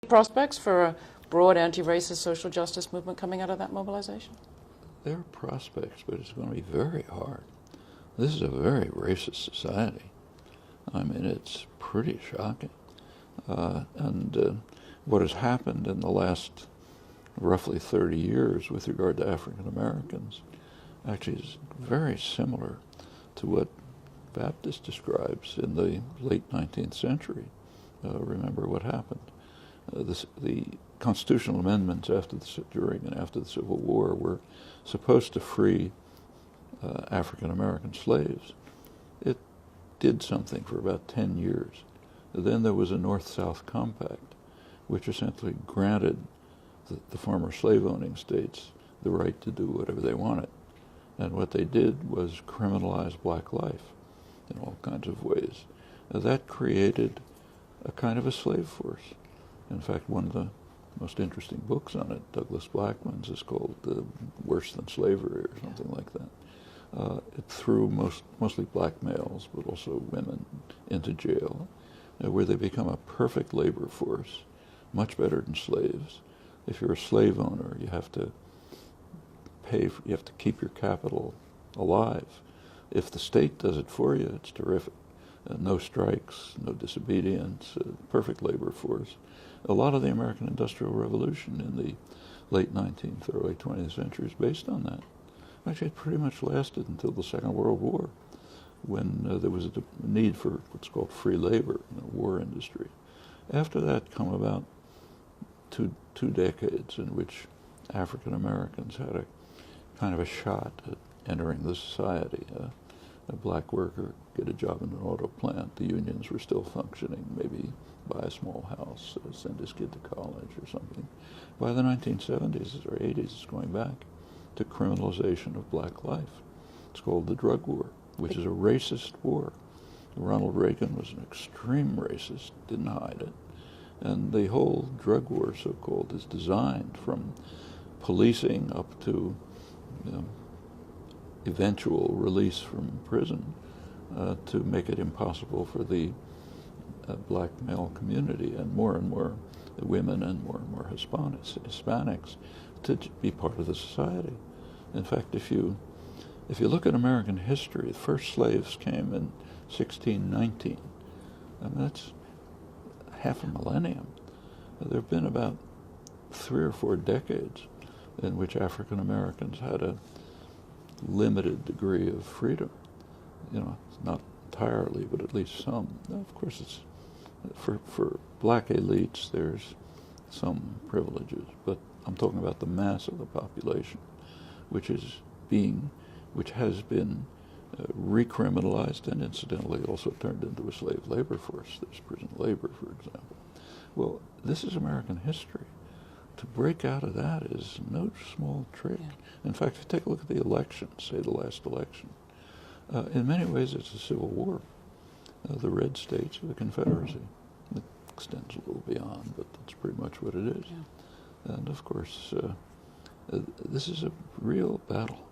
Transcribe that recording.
Prospects for a broad anti-racist social justice movement coming out of that mobilization? There are prospects, but it's going to be very hard. This is a very racist society. I mean, it's pretty shocking. And what has happened in the last roughly 30 years with regard to African Americans actually is very similar to what Baptist describes in the late 19th century. Remember what happened. The constitutional amendments during and after the Civil War were supposed to free African American slaves. It did something for about 10 years. Then there was a North-South Compact, which essentially granted the former slave-owning states the right to do whatever they wanted. And what they did was criminalize black life in all kinds of ways. That created a kind of a slave force. In fact, one of the most interesting books on it, Douglas Blackman's, is called Worse Than Slavery or something like that. It threw mostly black males, but also women, into jail, where they become a perfect labor force, much better than slaves. If you're a slave owner, you have to you have to keep your capital alive. If the state does it for you, it's terrific. No strikes, no disobedience, perfect labor force. A lot of the American Industrial Revolution in the late 19th, early 20th century is based on that. Actually, it pretty much lasted until the Second World War, when there was a need for what's called free labor in the war industry. After that come about two decades in which African Americans had a kind of a shot at entering the society. A black worker get a job in an auto plant. The unions were still functioning, maybe buy a small house, send his kid to college or something. By the 1970s or 80s, it's going back to criminalization of black life. It's called the drug war, which is a racist war. Ronald Reagan was an extreme racist, didn't hide it. And the whole drug war, so-called, is designed from policing up to eventual release from prison to make it impossible for the black male community and more women and more Hispanics to be part of the society. In fact, if you look at American history, the first slaves came in 1619. I mean, that's half a millennium. There have been about 3 or 4 decades in which African Americans had a limited degree of freedom. Not entirely, but at least some. Now, of course, it's for black elites, there's some privileges, but I'm talking about the mass of the population, which has been recriminalized and incidentally also turned into a slave labor force. There's prison labor, for example. Well, this is American history. To break out of that is no small trick. Yeah. In fact, if you take a look at the election, say the last election, in many ways it's a civil war. The red states of the Confederacy. It extends a little beyond, but that's pretty much what it is. Yeah. And of course, this is a real battle.